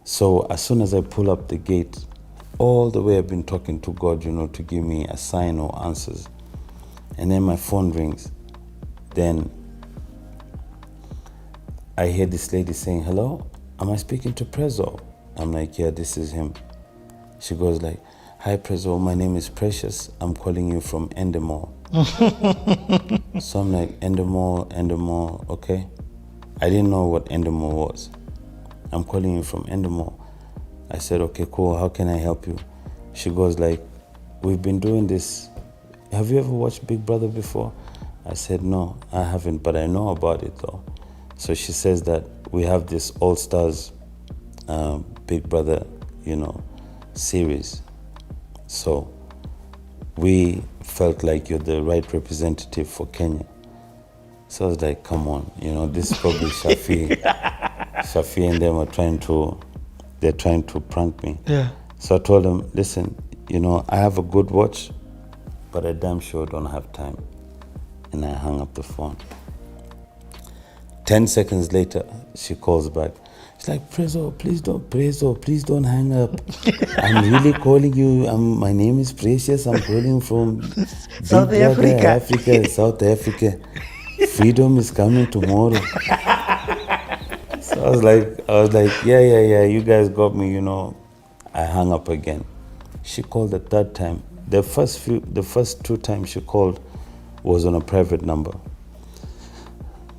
So as soon as I pull up the gate, all the way I've been talking to God, to give me a sign or answers. And then my phone rings. Then I hear this lady saying, "Hello, am I speaking to Prezzo?" I'm like, "Yeah, this is him." She goes like, "Hi Prezzo, my name is Precious. I'm calling you from Endemol." So I'm like, Endemol, okay. I didn't know what Endemol was. "I'm calling you from Endemol." I said, "Okay, cool. How can I help you?" She goes like, "We've been doing this. Have you ever watched Big Brother before?" I said, "No, I haven't, but I know about it though." So she says that we have this All Stars Big Brother, series. So we felt like you're the right representative for Kenya. So I was like, come on, this is probably Shafi. Shafi and them are trying to prank me. Yeah. So I told them, listen, I have a good watch, but I damn sure don't have time. And I hung up the phone. 10 seconds later, she calls back. She's like, Prezzo, please don't hang up. I'm really calling you. My name is Precious. I'm calling from South Big Brother, Africa. South Africa. Freedom is coming tomorrow. So I was like, yeah, you guys got me, I hung up again. She called the third time. The first two times she called was on a private number.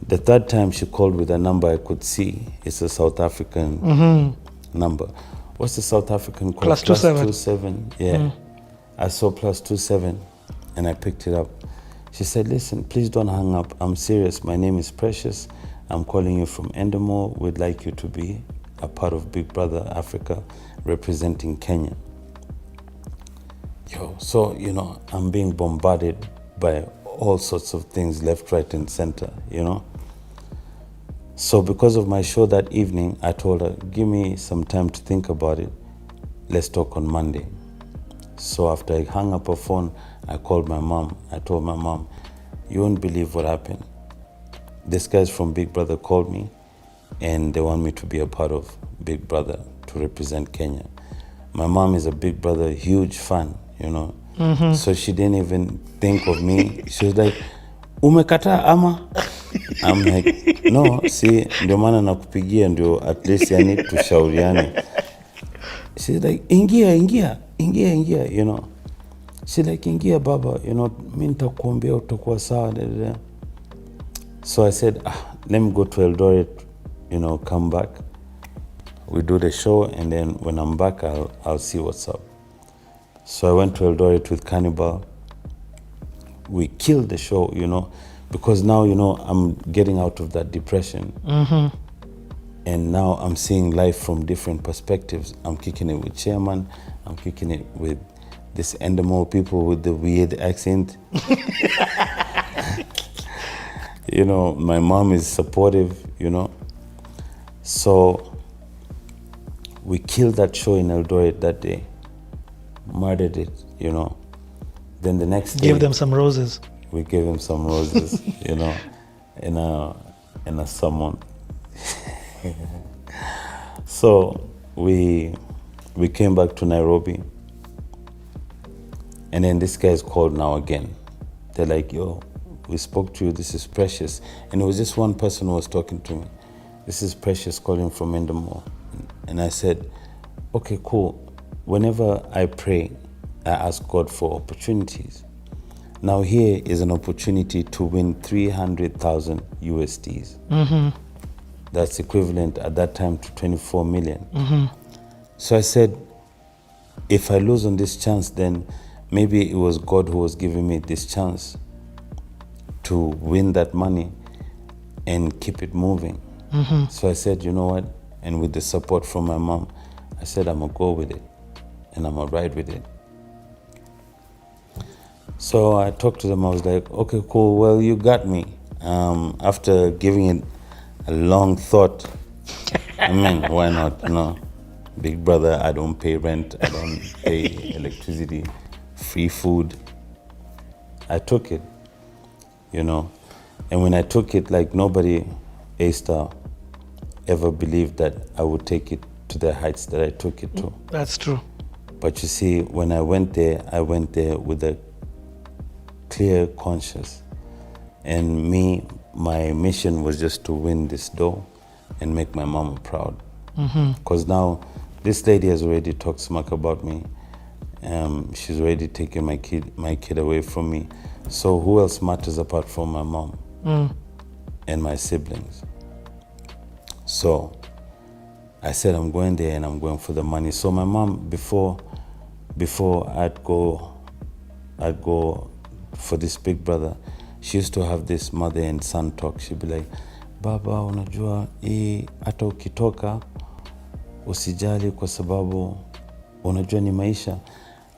The third time she called with a number I could see. It's a South African number. What's the South African code? +27. Yeah. I saw +27 and I picked it up. She said, listen, please don't hang up. I'm serious. My name is Precious. I'm calling you from Endemol. We'd like you to be a part of Big Brother Africa representing Kenya. So, I'm being bombarded by all sorts of things left, right, and center, So because of my show that evening, I told her, give me some time to think about it. Let's talk on Monday. So after I hung up her phone, I called my mom. I told my mom, you won't believe what happened. These guys from Big Brother called me and they want me to be a part of Big Brother to represent Kenya. My mom is a Big Brother huge fan, So she didn't even think of me. She was like, umekata ama? I'm like, no, see, ndio maana nakupigia ndio at least tushauriane. She's like, ingia, She's like, ingia baba, mimi nitakuombea utakuwa sawa. So I said, let me go to Eldoret, come back. We do the show and then when I'm back, I'll see what's up. So I went to Eldoret with Cannibal. We killed the show, because now, I'm getting out of that depression. And now I'm seeing life from different perspectives. I'm kicking it with Chairman. I'm kicking it with this Endemol people with the weird accent. My mom is supportive, So we killed that show in Eldoret that day. Murdered it, Then the next day... Give them some roses. We gave him some roses, in a summon. So we came back to Nairobi. And then this guy's called now again. They're like, yo, we spoke to you. This is Precious. And it was just one person who was talking to me. This is Precious calling from Endemol. And I said, okay, cool. Whenever I pray, I ask God for opportunities. Now here is an opportunity to win 300,000 USDs. That's equivalent at that time to 24 million. So I said, if I lose on this chance, then maybe it was God who was giving me this chance to win that money and keep it moving. So I said, you know what? And with the support from my mom, I said, I'm gonna go with it and I'm gonna ride with it. So I talked to them. I was like, okay, cool. Well, you got me. After giving it a long thought, I mean, why not? Big Brother, I don't pay rent. I don't pay electricity, free food. I took it, And when I took it, like nobody, A-Star, ever believed that I would take it to the heights that I took it to. That's true. But you see, when I went there with a clear conscience. And my mission was just to win this dough and make my mama proud. Because now this lady has already talked smack about me. She's already taken my kid away from me. So who else matters apart from my mom and my siblings? So I said, I'm going there and I'm going for the money. So my mom, before I'd go for this big brother, she used to have this mother and son talk. She'd be like, Baba, unajua hii hata ukitoka usijali kwa sababu unajua ni maisha.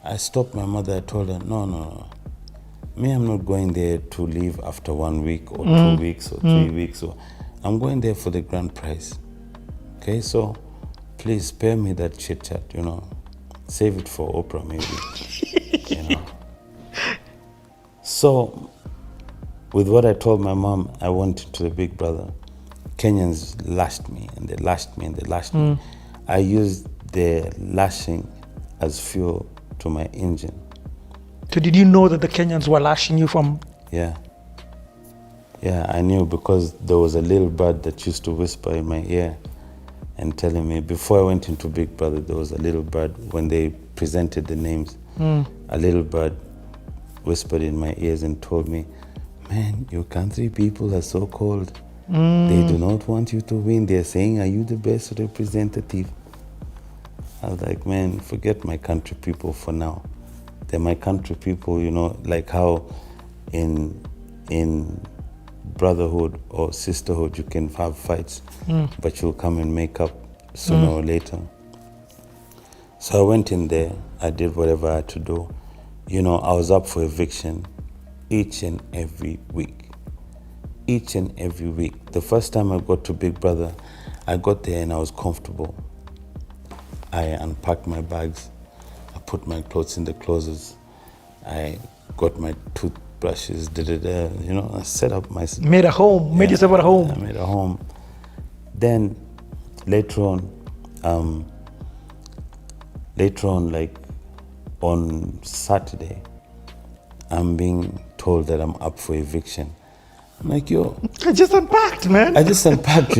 I stopped my mother. I told her, no. Me, I'm not going there to leave after 1 week or 2 weeks or 3 weeks. I'm going there for the grand prize. Okay, so please spare me that chit chat, Save it for Oprah, maybe. So, with what I told my mom, I went to the big brother. Kenyans lashed me, and they lashed me, and they lashed me. I used the lashing as fuel to my engine. So did you know that the Kenyans were lashing you from? Yeah, I knew, because there was a little bird that used to whisper in my ear and telling me, before I went into Big Brother, there was a little bird, when they presented the names, a little bird whispered in my ears and told me, man, your country people are so cold. They do not want you to win. They're saying, are you the best representative? I was like, man, forget my country people for now. They're my country people, like how in brotherhood or sisterhood you can have fights, but you'll come and make up sooner or later. So I went in there. I did whatever I had to do. I was up for eviction each and every week. Each and every week. The first time I got to Big Brother, I got there and I was comfortable. I unpacked my bags. I put my clothes in the closets. I got my toothbrushes, I set up my... Made a home, made yourself at home. I made a home. Then later on, like on Saturday, I'm being told that I'm up for eviction. I'm like, yo. I just unpacked, man. I just unpacked,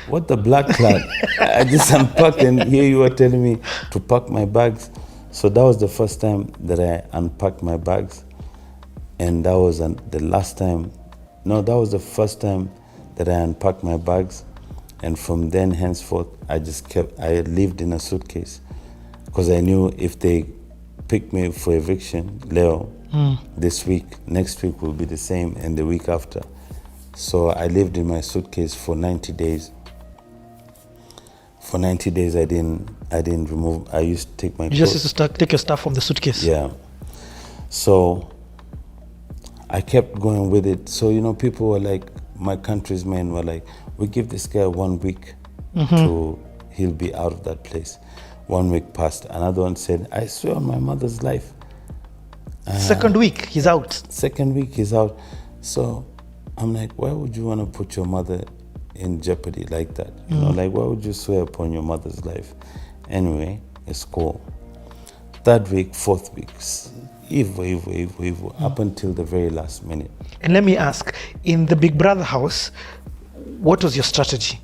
What the black cloud? I just unpacked, and here you are telling me to pack my bags. So that was the first time that I unpacked my bags. And that was the last time. No, that was the first time that I unpacked my bags. And from then henceforth, I lived in a suitcase. Because I knew if they picked me for eviction, Leo, this week, next week will be the same, and the week after. So I lived in my suitcase for 90 days. For 90 days, I didn't remove. I used to take my clothes. You just used to take your stuff from the suitcase. Yeah. So I kept going with it. So, people were like, my country's men were like, we give this guy 1 week to he'll be out of that place. 1 week passed. Another one said, I swear on my mother's life. Second week, he's out. Second week, he's out. So I'm like, why would you want to put your mother in jeopardy like that? Like, why would you swear upon your mother's life? Anyway, it's cool. Third week, fourth week, evil, up until the very last minute. And let me ask, in the Big Brother house, what was your strategy?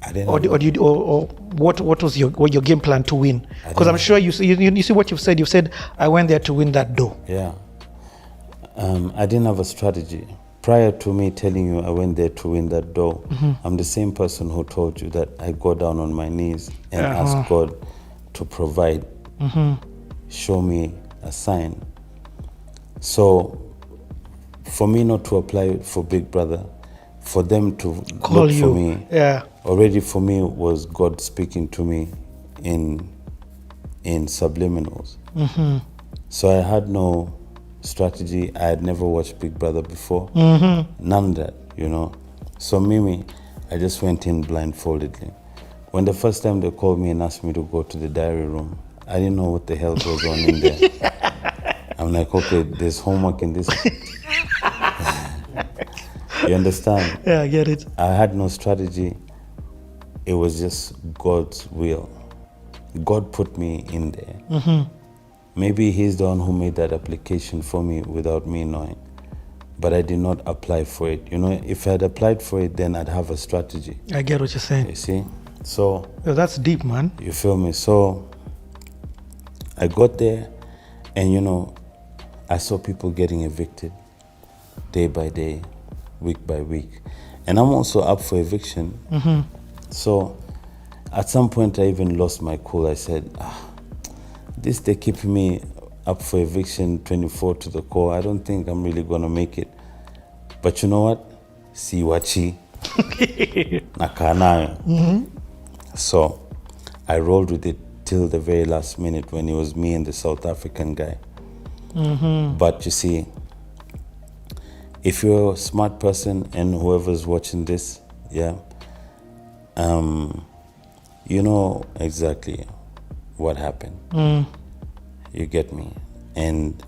I didn't or what was your game plan to win? Because I'm sure you see what you've said. You said, I went there to win that dough. Yeah. I didn't have a strategy. Prior to me telling you I went there to win that dough, I'm the same person who told you that I go down on my knees and ask God to provide, show me a sign. So for me not to apply for Big Brother, for them to call look you for me, yeah, already for me was God speaking to me in subliminals. So I had no strategy. I had never watched Big Brother before. None of that, So Mimi, I just went in blindfoldedly. When the first time they called me and asked me to go to the diary room, I didn't know what the hell goes on in there. I'm like, okay, there's homework in this. You understand? Yeah, I get it. I had no strategy. it was just God's will. God put me in there. Maybe he's the one who made that application for me without me knowing. But I did not apply for it. You know, if I had applied for it, then I'd have a strategy. I get what you're saying. You see? So... Yo, that's deep, man. You feel me? So I got there and, you know, I saw people getting evicted day by day, week by week. And I'm also up for eviction. So at some point I even lost my cool. I said, they keep me up for eviction 24 to the core. I don't think I'm really going to make it. But you know what? Siwachi. Nakanayo. So I rolled with it till the very last minute when it was me and the South African guy. But you see, if you're a smart person and whoever's watching this, yeah, you know exactly what happened. You get me? And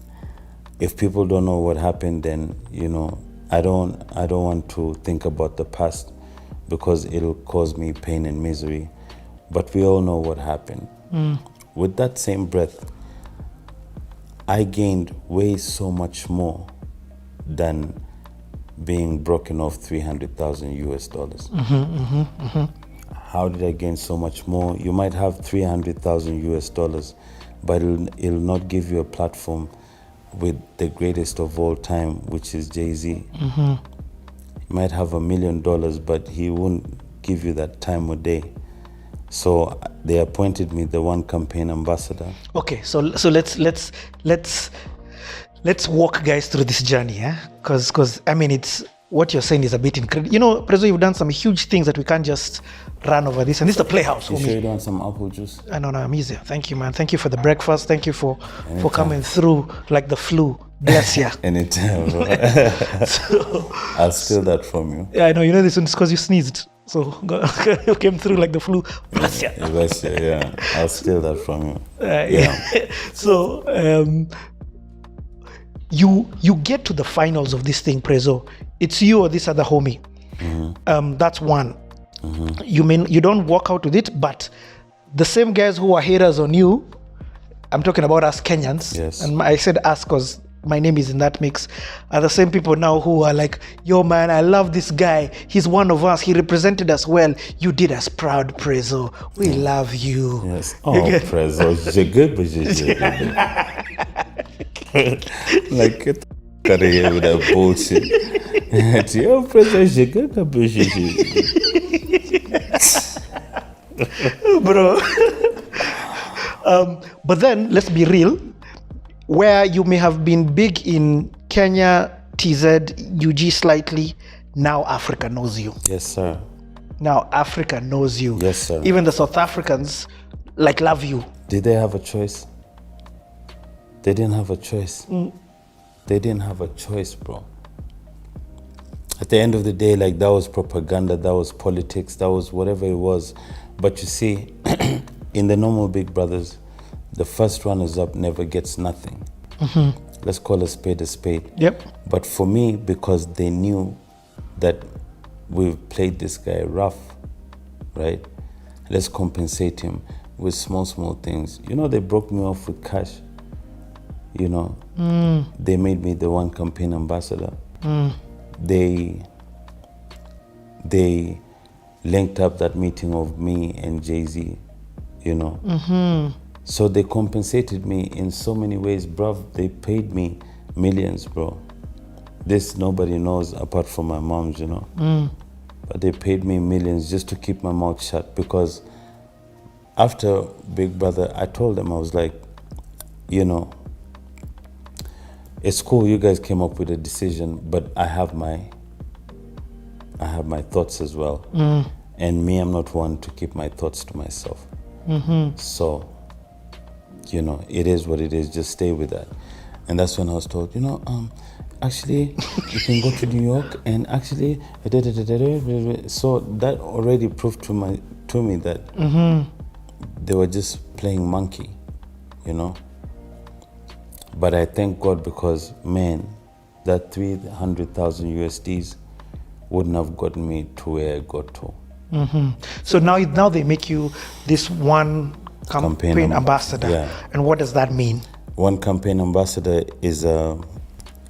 if people don't know what happened, then, you know, I don't want to think about the past because it'll cause me pain and misery. But we all know what happened. With that same breath, I gained way so much more than being broken off 300,000 US dollars. How did I gain so much more? You might have 300,000 US dollars, but it'll not give you a platform with the greatest of all time, which is Jay-Z. You might have $1 million, but he won't give you that time of day. So they appointed me the one campaign ambassador. Okay, so let's walk guys through this journey, yeah? Because I mean, it's what you're saying is a bit incredible. You know, Prezzo, you've done some huge things that we can't just run over this. And this is the playhouse. You sure you want some apple juice? No, I'm easy. Thank you, man. Thank you for the breakfast. Thank you for coming through like the flu. Bless ya. Anytime, bro. I'll steal that from you. Yeah, I know. You know this one is because you sneezed. So you came through like the flu. Bless ya. Bless ya, yeah. I'll steal that from you. Yeah. So you get to the finals of this thing, Prezzo. It's you or this other homie. That's one. You don't walk out with it, but the same guys who are haters on you, I'm talking about us Kenyans. Yes. And I said us because my name is in that mix, are the same people now who are like, yo man, I love this guy. He's one of us. He represented us well. You did us proud, Prezzo. We love you. Yes. Oh, Prezzo. Je good, but je good. Like, get out of here with that bullshit. Yo, Prezzo, je good, but je Bro. But then, let's be real. Where you may have been big in Kenya, TZ, UG slightly, now Africa knows you. Yes, sir. Now Africa knows you. Yes, sir. Even the South Africans, like, love you. Did they have a choice? They didn't have a choice. They didn't have a choice, bro. At the end of the day, like, that was propaganda, that was politics, that was whatever it was. But you see, in the normal Big Brothers, the first runners-up never gets nothing. Let's call a spade a spade. Yep. But for me, because they knew that we've played this guy rough, right? Let's compensate him with small things. You know, they broke me off with cash. You know, they made me the one campaign ambassador. They linked up that meeting of me and Jay-Z, you know. So they compensated me in so many ways, bro. They paid me millions, bro. This nobody knows apart from my moms, you know. But they paid me millions just to keep my mouth shut, because after Big Brother, I told them, I was like, you know, it's cool you guys came up with a decision, but I have my thoughts as well. And me, I'm not one to keep my thoughts to myself. So, you know, it is what it is. Just stay with that. And that's when I was told, you know, actually, you can go to New York and actually, so that already proved to me that they were just playing monkey, you know. But I thank God, because, man, that 300,000 USDs wouldn't have gotten me to where I got to. So now they make you this one campaign ambassador. Yeah. And what does that mean? One campaign ambassador is an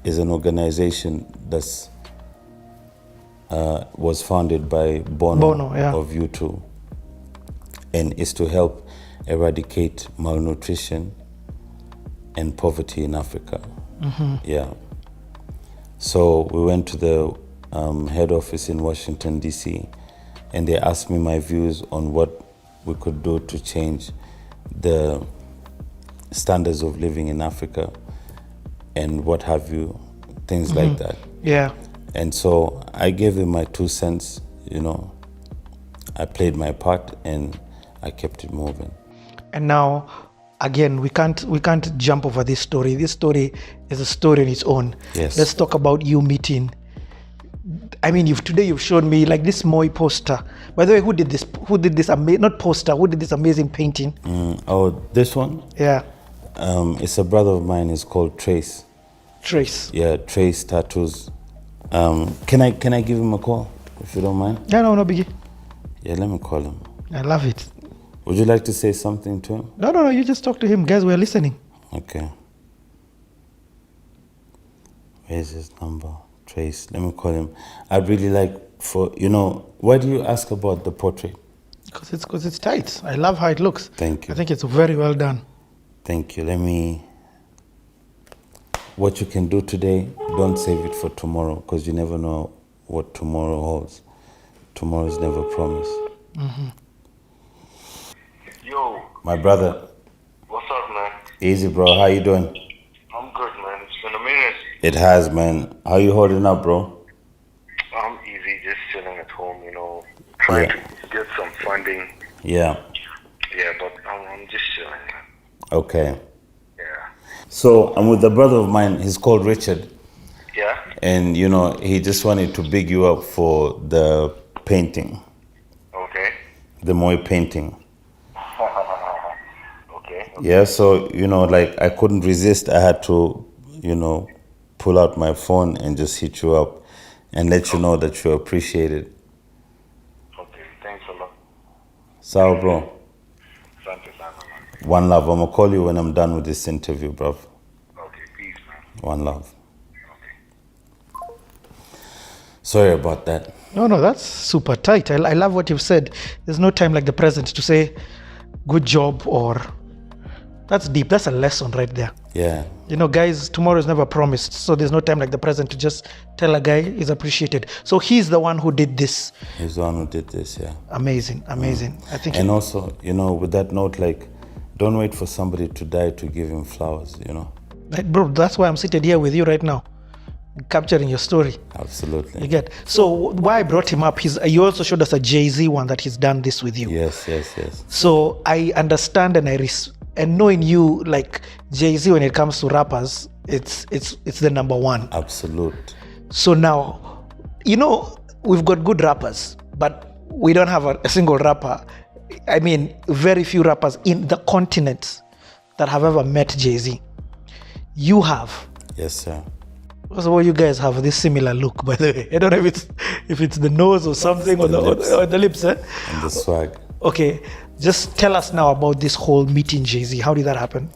organization that's was founded by Bono yeah. of U2, and is to help eradicate malnutrition and poverty in Africa. Yeah. So we went to the head office in Washington, D.C., and they asked me my views on what we could do to change the standards of living in Africa and what have you, things like that. Yeah. And so I gave them my 2 cents, you know. I played my part and I kept it moving. And now, again, we can't jump over this story. This story is a story on its own. Yes. Let's talk about you meeting. I mean, today you've shown me like this Moi poster. By the way, who did this? Who did this? Not poster. Who did this amazing painting? Oh, this one? Yeah. It's a brother of mine. It's called Trace. Trace. Yeah, Trace Tattoos. Can I give him a call if you don't mind? Yeah, no biggie. Yeah, let me call him. I love it. Would you like to say something to him? No. You just talk to him, guys. We're listening. Okay. Where's his number? Trace. Let me call him. I'd really like why do you ask about the portrait? Because it's tight. I love how it looks. Thank you. I think it's very well done. Thank you. What you can do today, don't save it for tomorrow, because you never know what tomorrow holds. Tomorrow is never promised. Yo. My brother. What's up, man? Easy, bro. How you doing? I'm good, man. It's been a minute. It has, man. How you holding up, bro? I'm easy, just chilling at home, trying to get some funding. Yeah. Yeah, but I'm just chilling, man. Okay. Yeah. So I'm with a brother of mine. He's called Richard. Yeah? And, he just wanted to big you up for the painting. Okay. The Moi painting. Okay. Yeah, so, I couldn't resist. I had to, pull out my phone and just hit you up and let you know that you appreciate it. Okay, thanks a lot. Sawa, bro. Asante sana, man. One love. I'm going to call you when I'm done with this interview, bro. Okay, peace, man. One love. Okay. Sorry about that. No, that's super tight. I love what you've said. There's no time like the present to say good job or... That's deep. That's a lesson right there. Yeah. Guys, tomorrow is never promised. So there's no time like the present to just tell a guy is appreciated. So he's the one who did this. He's the one who did this, yeah. Amazing. I think. And also, with that note, don't wait for somebody to die to give him flowers, Right, bro, that's why I'm seated here with you right now, capturing your story. Absolutely. You get. So why I brought him up, you also showed us a Jay-Z one that he's done this with you. Yes. So I understand and knowing you, like Jay-Z, when it comes to rappers, it's the number one. Absolute. So now, we've got good rappers, but we don't have a single rapper. I mean, very few rappers in the continent that have ever met Jay-Z. You have. Yes, sir. First of all, you guys have this similar look, by the way. I don't know if it's the nose or something, or the lips. And the swag. Okay, just tell us now about this whole meeting Jay-Z. How did that happen?